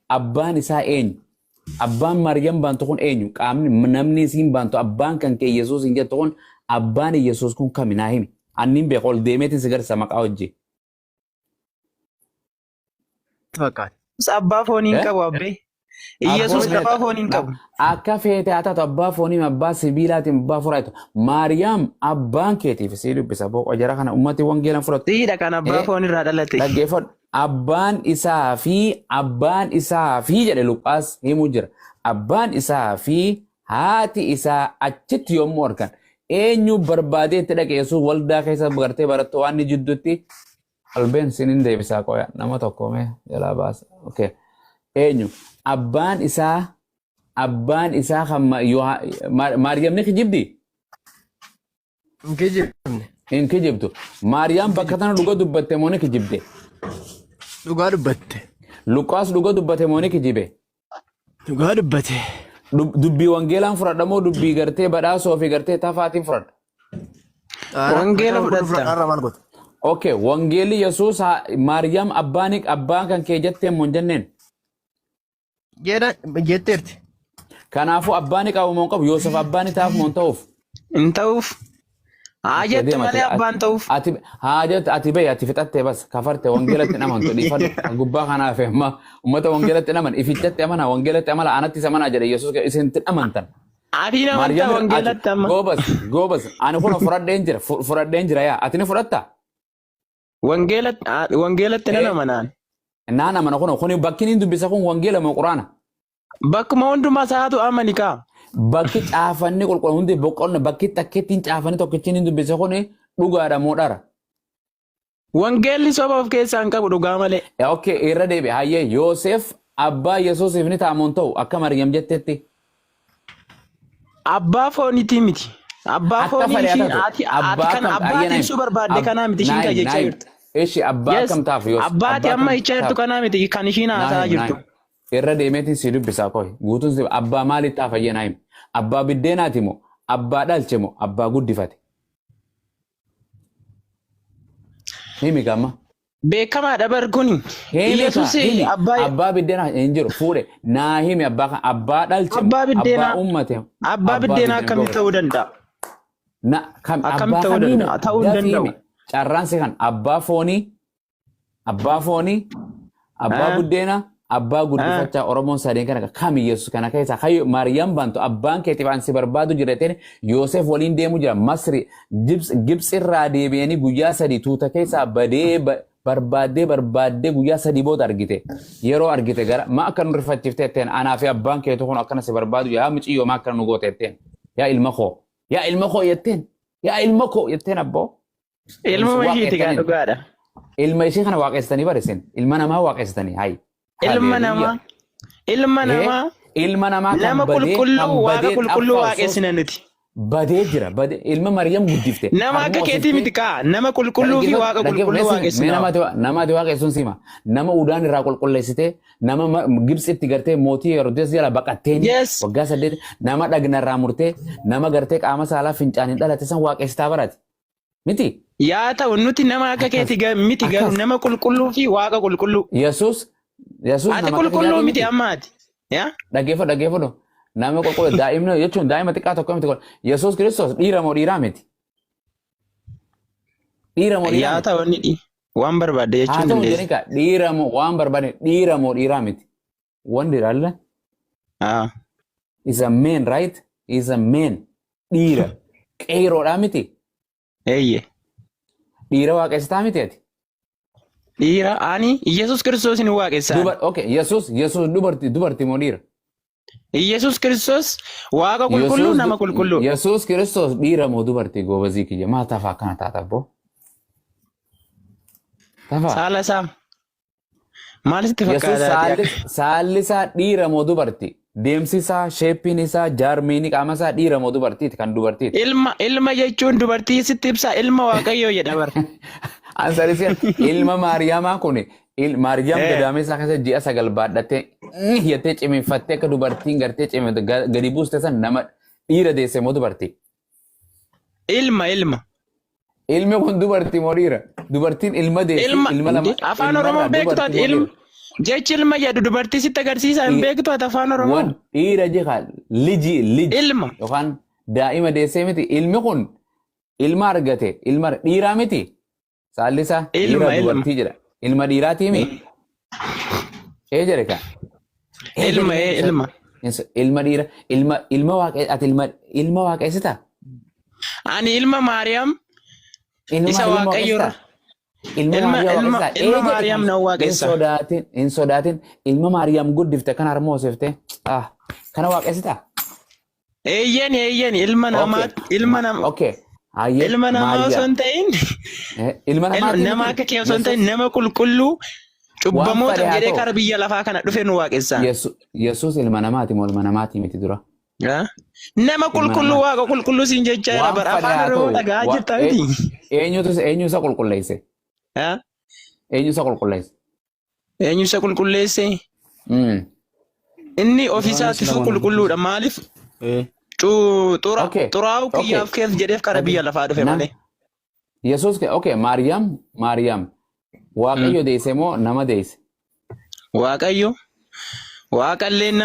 abbaan isaa eenyu? Abbaan Maariyaam baantu kun eenyu? Qaamni namni isiin baantu abbaan kan kee Yesuus hin jettu kun abbaan Yesuus kun kami naa himi? Anniin beeku ol deemeetiin si garsa maqaa hojii. Fakkaata. Abbaa foonii hin qabu abbee. Yesuus abbaa foonii hin qabu. Akka feete haa taatu abbaa foonii abbaa sibiilaatiin abbaa furaatu. Maariyaam abbaan keetiif si dubbisa boqo jara kana ummati wangeelan fudhatu. Siidha kan abbaa foonirraa dhalate. Dhaggeeffadhu. Abbaan isaa fi jedhe Luqaas himuu jira. Abbaan isaa fi haati isaa achitti yommuu argan eenyu barbaadee itti dhaqe Yesuus waldaa keessa gartee barattu waan jidduutti albeen sinin deebisaa qoya nama tokko mee jalaa baasa. Okay. Eenyu abbaan isaa kan Maariyaam ni kijibdi? Hin kijibdu. Maariyaam bakka tana dhuga dubbatte moo ni kijibde? Dhugaa dubbatte. Luqaas dhuga dubbate moo ni kijibe? Dhugaa dubbate. Dubbii wangeelaan fudhadha moo dubbii gartee badhaasoo fi gartee tafaatiin fudhadha? Wangeela fudhadha. Okay, wangeelli Yesuus Maariyaam abbaan kan kee jettee moo hin jenneen? Jetteerti. Kanaafuu abbaan qabu moo hin qabu? Yoosef abbaan taa'uuf moo hin ta'uuf? Hin ta'uuf. Haajatti malee abbaan ta'uuf. Ati bayi ati fixattee bas kafarte wangeelatti namantu dhiifadhu gubbaa kanaaf amma ummata wangeelatti naman ifichatti amana wangeelatti amala anatti samana jedhe Yesuus isintti amantan. Ati namanta wangeelatti amma. Goobas ani kun fudhadheen jira yaa ati ni fudhatta? Wangeelatti nan amanaan. Naan amana kun bakki dubbisa kun wangeela moo quraana? Bakkuma hundumaa isaatu amani kaa. Bakki caafanni qulqulluu hundi boqonna bakki takkettiin caafanni tokkichi ni dubbisa kun dhugaadha moo dhara? Wangeelli soba of keessaa hin qabu dhugaa malee. Okay, irra deebi hayyee Yoosef abbaa Yesuusiif ni ta'amuun ta'u akka Maariyaam jettetti. Abbaa fooniitii miti. Abbaa foonii ishiin ati kan abbaa ibsuu barbaadde kanaa miti ishiin kan jechaa jirtu. Eshi abbaa kam taaf Yoosef? Abbaati amma jechaa jirtu kanaa miti kan ishiin haasaa jirtu. Irra deemeetiin si dubbisaa koi guutuun si abbaa maaliif xaafayyee naa himi? Abbaa biddeenaati moo abbaa dhalche moo abbaa guddifate? Himi gama. Beekamaadha barkuni. Yesuus abbaa biddeenaa hin jiru fuudhe naa himi abbaa dhalche abbaa ummate. Abbaa biddeenaa akkamitti ta'uu danda'a? Akkamitti ta'uu danda'a? Ta'uu hin danda'u. Carraansi kan abbaa foonii abbaa buddeenaa. Abbaa guddifachaa Oromoon sadeen kana kami Yesuus kana keessa hayyo Maariyaam baantu abbaan keetiif ansi barbaadu jireeteen Yoosef waliin deemu jira Masri Gibsi irraa deebi'anii guyyaa sadii tuuta keessaa barbaaddee guyyaa sadii booda argite yeroo argite gara ma akka nu rifachiifte etteen anaa fi abbaan keetu kun akkana si barbaadu yaa muciyyoo ma akka nu goote etteen yaa ilma koo jetteen abboo ilma ishiiti kan dhugaadha ilma ishii kana waaqessitanii barisin ilma namaa waaqessitanii hayi. Ilma namaa nama qulqulluu waaqa qulqulluu waaqessina nuti. Badee jira ilma Maariyaam guddifte. Nama akka keetii miti kaa nama qulqulluu fi waaqa qulqulluu waaqessina. Nama ati waaqessuun sima nama udaan irraa qulqulleessite nama Gibsitti gartee mootii Heroodis jala baqatteen waggaa 8 nama dhagna irraa murtee nama gartee qaama saalaa fincaaniin dhalate san waaqessitaa barate miti. Yaa ta'u nuti nama akka keetii miti garuu nama qulqulluu fi waaqa qulqulluu. Yesuus ati qulqulluu miti ammaati. Dhaggeeffadhu. Nama qulqulluu daa'imni jechuun daa'ima xiqqaa tokko miti Yesuus Kiristoos dhiira moo dhiiraa miti? Yaa ta'u inni waan barbaadde jechuun dandeessa. Dhiira moo waan barbaadde dhiira moo dhiiraa miti? Wanti dhalla? Is a man right? Is a man dhiira qeeroodhaa miti? Eeyyee. Dhiira waaqessitaa miti ati? Dhiira ani Yesuus Kiristoos ni waaqessaa. Okay, Yesuus dubartii moo dhiira? Yesuus Kiristoos waaqa qulqulluu nama qulqulluu. Yesuus Kiristoos dhiira moo dubartii goobazii kiyya maal tafa akkana taata abboo? Saala isaa maalitti fakkaata? Saalli isaa dhiira moo dubartii? Deemsi isaa, sheeppiin isaa, jaarmiini qaama isaa dhiira moo dubartiiti kan dubartiiti? Ilma jechuun dubartii sitti ibsa ilma waaqayyoo jedha bar. Ansarisiin ilma Maariyaamaa kun Maariyaam gadaamee isaa keessa ji'a 9 baadhattee hiyyatee cimiinfattee akka dubartiin gartee cimte gadi buuste san nama dhiira deesse moo dubartii? Ilma. Ilmi kun dubartii moo dhiira? Dubartiin ilma deesse ilma lama. Afaan Oromoo beektaati Jechi ilma jedhu dubartii sitti agarsiisa hin beektu ati afaan Oromoo. Wan dhiira jecha liji Ilma. yookaan daa'ima deessee miti ilmi kun ilma argate ilma dhiiraa miti saallisaa Ilma, dhiira ilma. dubartii jedha ilma dhiiraatii mi jedhe kan Ilma ilma. ilma dhiira ilma waaqe ati ilma waaqessita Ani ilma Maariyaam isa Waaqayyoorra. Ilma Maariyaam na waaqessa. Hin sodaatin ilma Maariyaam guddifte kan harmoosifte kana waaqessita. Eeyyen ilma namaa Okay. ilma namaa osoo hin ta'in Ilma nama akka kee osoo hin ta'in nama qulqulluu cubbamoota jedhee kara biyya lafaa kana dhufe nu waaqessa. Yesuus ilma namaati moo ilma namaati miti dura. Nama qulqulluu waaqa qulqulluu siin jecha jira bara afaan Oromoo dhagaa jirta miti. Eenyu isa qulqulleesse? Eenyu isa qulqulleesse? Eenyu isa qulqulleesse? Inni ofiisaatiif qulqulluudha maaliif? Xuraa'u kiyyaaf keef jedheef kara biyya lafaa dhufe malee. Yesuus Maariyaam Waaqayyo deesse moo nama deesse? Waaqayyo. Waaqalleen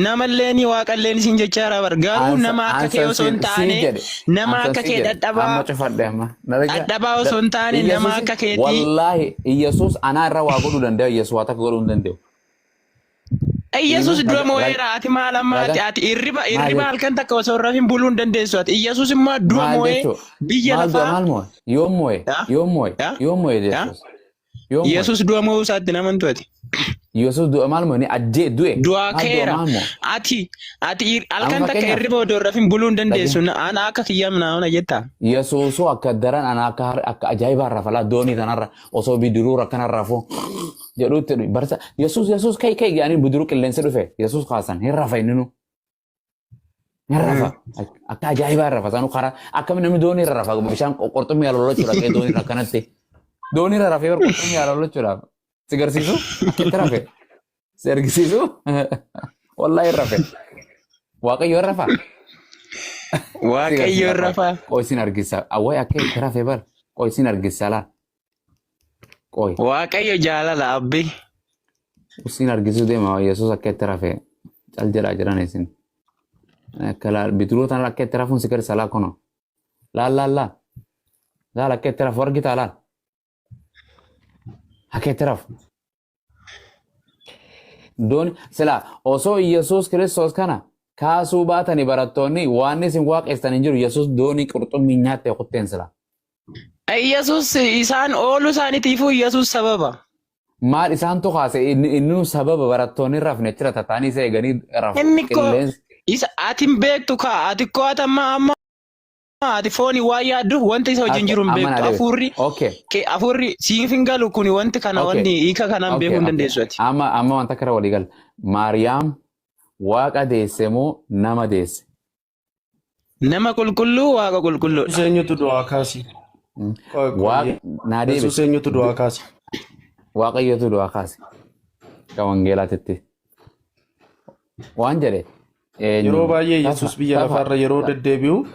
namalleen waaqalleen isin jechaa jira bara garuu nama akka kee osoo hin taane nama akka kee dadhabaa osoo hin taane nama akka keetii. Wallaahi Iyyasuus anaa irra waa godhuu danda'a Iyyasuus waa takka godhuu hin danda'u. Iyyasuus dura moo'eera ati maal ammaati ati irriba halkan takka osoo hin rafin buluu hin dandeessu ati Iyyasuus immoo dura moo'ee biyya lafaa. Yoom moo'e Iyyasuus. Iyyasuus dura moo'uu isaatti nama hin to'ate. Yesus du'a maal moo ni ajjee du'e. Du'a keera. Ati halkan takka irriba odoo rafin buluu hin dandeessu. Ana akka kiyyaam naawuna jetta. Yesuusoo akka daran ana akka ajaa'ibaa rafalaa doonii kanarra osoo bidiruu rakkanarra rafuu jedhuutti barsa Yesuus kai gaanii bidiruu qilleensa dhufe Yesuus kaasan hin rafa inni nu. Hin rafa akka ajaa'ibaa rafa sanu karaa akka namni doonii irra rafa bishaan qurxummii yaalolachuudha qe'ee doonii rakkanatti. Doonii irra rafee qurxummii yaalolachuudhaaf. Si agarsiisu? Akkitti rafe. Si argisiisu? Wallaahi rafe. Waaqayyo rafa. Waaqayyo rafa. Qoisin argisa. Awway akkitti rafe bar. Qoisin argisa laa. Qoi. Waaqayyo jaalala abbi. Usin argisu deema Yesuus akkitti rafe. Cal jedhaa jiran isin. Kala bidiruu tan akkitti rafuun si garsa laa kono. Laal. Laal akkitti rafu argita laal. Akkitti rafu. Doon sila osoo Yesuus Kiristoos kana kaasuu baatanii barattoonni waan isin waaqessan hin jiru Yesuus doonii qurxummii nyaatte qutteen sila. Yesuus isaan oolu isaaniitiifuu Yesuus sababa. Maal isaan tuqaase inni sababa barattoonni rafne jira tataanii isa eeganii rafu. Inni koo ati hin beektu kaa ati koo amma. Ati fooni waa yaaddu wanti isa wajjin jiru hin beektu afurri siif hin galu kuni wanti kana wanni hiika kanaan beekuu hin dandeessu ati. Amma wanta kara walii gal Maariyaam waaqa deesse moo nama deesse? Nama qulqulluu waaqa qulqulluu. Eenyutu du'aa kaasi? Naa deebi. Yesuus eenyutu du'aa kaasi? Waaqayyotu du'aa kaasi. Ka wangeelaatitti. Waan jedhe. Yeroo baay'ee Yesuus biyya lafarra yeroo deddeebi'u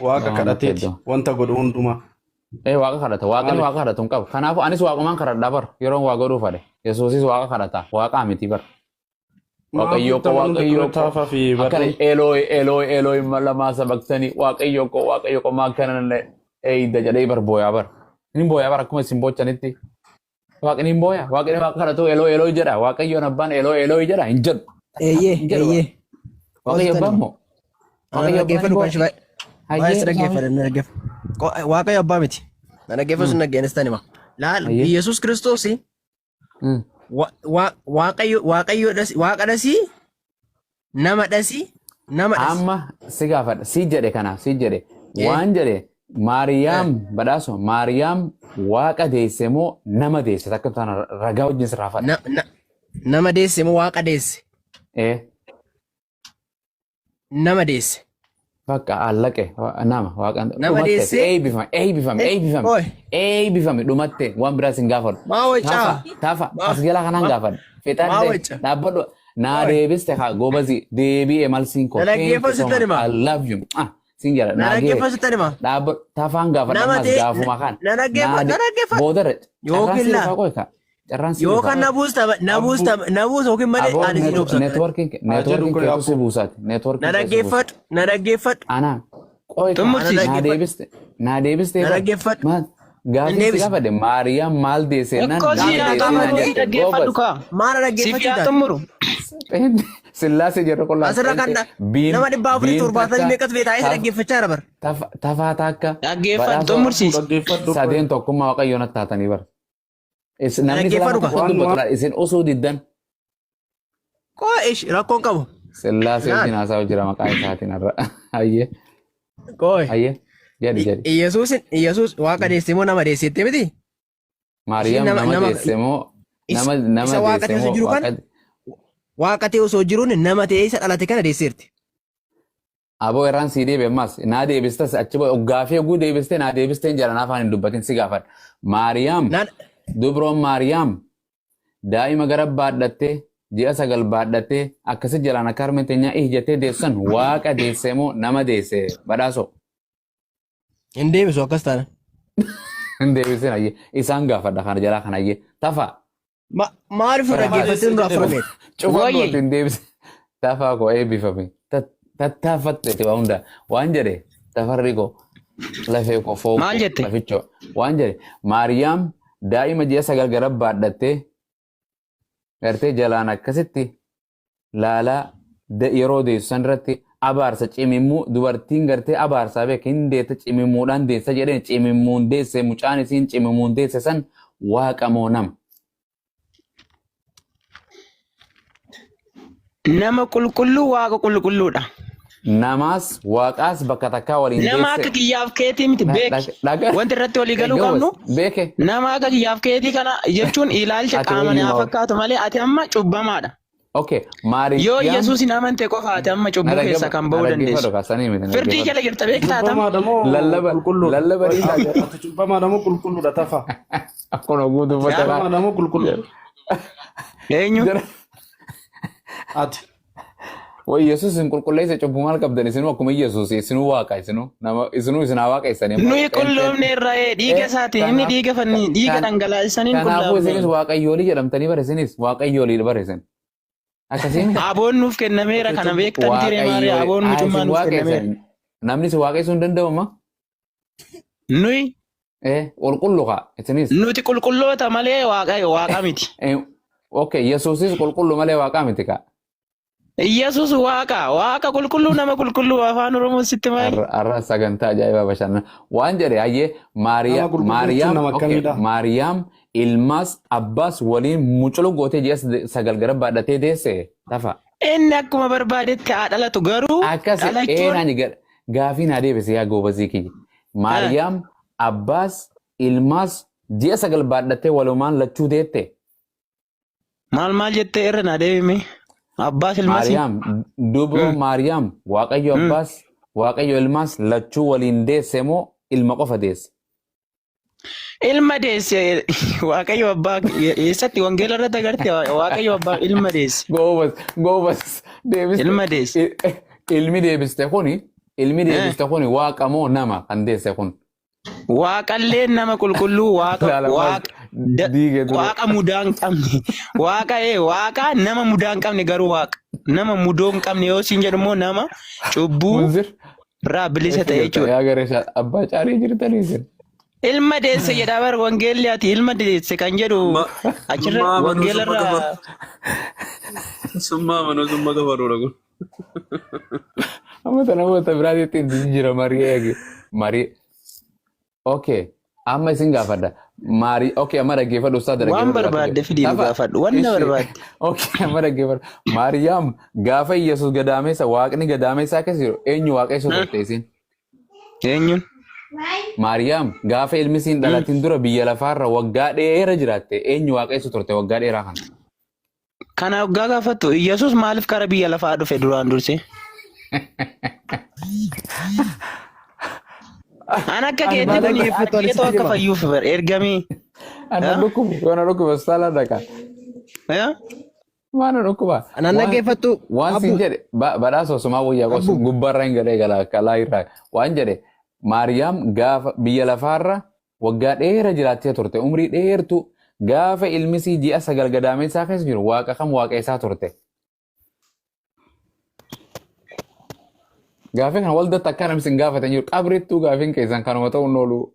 waaqa kadhateeti wanta godhu hundumaa. Waaqa kadhata waaqni waaqa kadhatu hin qabu kanaafuu anis waaqumaan kadhadhaa bar yeroon waa godhuu fade Yesuusis waaqa kadhata waaqaa miti bar. Waaqayyo akkana Elooy lamaa sabaqtanii waaqayyo ko maa kana eeyda jedhee bar booyaa bar inni booyaa bar akkuma isin bochanitti. Waaqni hin booya waaqni waaqa kadhatu eloo jedha waaqayyoon abbaan eloo jedha hin jedhu. Eeyyee. Waaqayyo abbaan moo? Waaqayyo abbaa miti. Na dhaggeeffatu hin dhaggeessan hima. Laal Yesuus Kiristoos waaqa dhasii nama dhasii nama dhasii. Amma si gaafadha si jedhe kanaaf si jedhe waan jedhe Maariyaam badhaaso Maariyaam waaqa deesse moo nama deesse takka tana ragaa wajjin sirraa fadha. Nama deesse moo waaqa deesse? Nama deesse. Bakka allaqe nama waaqan. Nama deesse. Eebbifame dhumatte waan biraas hin gaafadhu. Maa wacaa. Taafa as galaa kanaan gaafadhu. Fixaadde dhaabbadhu naa deebiste haa gobazi deebi'e malsiin koo. Dhaggeeffatu sitti hima. I love you. sin jala Na dhaggeeffatu tani ma. tafaan gaafadha Nama ammas ta'e gaafuma kan na dhaggeeffatu. boodara Yookiin carraan la sirriifaa qoy ka carraan yookaan na buusta yookiin malee ani siin obsa. neetworkiin keetu si buusaati Na neetworkiin dhaggeeffadhu. ana qoy ka naa deebiste Na dhaggeeffadhu. gaafii si deebise. gaafadhe maariyaam maal deesseennan Ekkosii haa xumuru dhaggeeffadhu kaa. Maala Siif yaa dhaggeeffachuu xumuru. sillaasee jedhu qollaa asirra kan nama 470 meeqatu beekaa isa dhaggeeffachaa jira bar. tafaa takka Dhaggeeffadhu xumursiisi. sadeen tokkummaa waaqayyoon attaatanii bara. Namni Dhaggeeffadhu silama tokko dubbatu isin osoo diddan Koo ish rakkoon qabu. sillaasee wajjin haasaa jira maqaa isaatiin irra. Hayyee Koo hayyee jedhi jedhi. Yesuus waaqa deesse moo nama deesseette miti? Maariyaam nama nama- deesse moo isa nama waaqa deesse deesse jiru moo kana? Waaqa ta'e osoo jiruun nama ta'e isa dhalate kana deesseerti. aboo irraan sii deebi'e ammas naa deebistas achi gaafii oguu deebistee naa deebistee hin jalan afaan hin dubbatin si gaafadha. Maariyaam dubroon Maariyaam daa'ima gara baadhattee ji'a 9 baadhattee akkasi jalaan akka harmeenyaa ijjattee deessan waaqa deesse moo nama deesse badhaasoo. Hin deebisu akkas taana. Hin deebisin hayyee isaan gaafadha kana jalaa kana hayyee tafaa. Maaliif dhaggeeffattee nurraa furameeti? Cufan hin deebise tafaa koo eebbifame tattaafatte waa hunda waan jedhe tafarri koo lafee koo foofu Maal jette? lafichoo waan jedhe Maariyaam daa'ima ji'a 9 gara baadhattee gartee jalaan akkasitti laalaa yeroo deessan irratti abaarsa cimimmuu dubartiin gartee abaarsaa beeka hin deessa cimimmuudhaan deessa jedheen cimimmuun deesse mucaan isiin cimimmuun deesse san waaqa moo nama. Nama qulqulluu waaqa qulqulluudha. Namaas waaqaas bakka takkaa waliin Nama akka kiyyaaf keetii miti beeki. Wanti irratti walii galuu qabnu beeke nama akka kiyyaaf keetii kana jechuun ilaalcha Ati qaama naa waliin fakkaatu malee ati amma cubbamaadha. okay Yoo Maariyaam Yesuus hin amante qofa ati amma cubbuu keessa kan ba'uu dandeessu. Firdii jala jirta beektaa tam. lallaba Ati cubbamaadhamoo qulqulluudha tafa. akkuma oguu dubbata Cubbamaadhamoo qulqulluudha. Eenyu? Ati. way Yesuus hin qulqulleessa cubbuu maal qabdan isinuu akkuma Yesuus isinuu waaqa isinuu isinaa waaqa isanii Nuyi qulloomne irraa dhiiga isaati inni dhiiga fanni dhiiga dhangalaasaniin kanaafuu isinis qulloomne. waaqayyoolii jedhamtanii bara isinis waaqayyoolii bara isin akkasiin Aboon nuuf kennameera kana beektan tiree maariyaa aboon mucummaa nuuf kennameera. namni si waaqessuu hin danda'u Nuyi qulqullu kaa isinis nuti qulqulloota malee waaqa miti. okay Yesuusis qulqullu malee waaqaa miti kaa. Yesuus waaqa qulqulluu nama qulqulluu afaan Oromoo sitti maali? Arra sagantaa ajaa'ibaa bashannana waan jedhe hayyee Maariyaam ilmaas abbaas waliin muculu gootee ji'a 9 gara baadhatee deesse tafa. Inni akkuma barbaadetti haa dhalatu garuu Akkas eenyaan gaafii naa deebise yaa goobazii kiyya. Maariyaam abbaas ilmaas ji'a 9 baadhattee walumaan lachuu deette. maal jettee irra naa deebime? Abbaas ilmaas Maariyaam dubroo Maariyaam waaqayyo abbaas waaqayyo ilmaas lachuu waliin deesse moo ilma qofa deesse? ilma deesse waaqayyo abbaa eessatti wangeela irratti agarte waaqayyo abbaa ilma deesse. Goobas deebiste. Ilma deesse. Ilmi deebiste kuni waaqa moo nama kan deesse kun? Waaqallee nama qulqulluu waaqa mudaa hin qabne waaqa nama mudaa hin qabne garuu waaqa nama mudoo hin qabne yoo siin jedhu immoo nama cubbuu irraa bilisa ta'e jechuudha. Yaa gareeshaa abbaa caarii jirtanii jiru. Ilma deesse jedhaa bar wangeelli ati ilma deesse kan jedhu achirra wangeela irraa. Summaa manoo summa gabaroodha kun. Amma namoota biraatti ittiin jira marii. Okay, amma isin gaafadha. Okay, amma dhaggeeffadhu ustaad dhaggeeffadhu. Waan barbaadde fidii gaafadhu. Waan na barbaadde. Okay, amma dhaggeeffadhu. Maariyaam gaafa Yesuus gadaameessa waaqni gadaameessa akkas jiru eenyu waaqessu turte isin? Eenyuun? Maariyaam gaafa ilmi isiin dhalatiin dura biyya lafaarra waggaa dheeraa jiraatte eenyu waaqessu turte waggaa dheeraa kana? Kana waggaa gaafattu Yesuus maaliif kara biyya lafaa dhufe duraan dursee? Ana akka keetii akka fayyuuf ergamee. Ana dhukkuba hospitaala dhaqa. Mana dhukkuba? Anan dhaggeeffattu Waan abbu siin jedhe badhaasa osumaa wayyaa qosu abbu gubbarra hin galee kalaa irraa waan jedhe Maariyaam gaafa biyya lafaarra waggaa dheera jiraattee turte umrii dheertu gaafa ilmisii ji'a 9 gadaameessaa keessa jiru waaqa kam waaqessaa turte. Gaafii kana waldatti akka namni sin gaafatan jiru qabrittuu gaafiin keessan kanuma ta'uun oolu.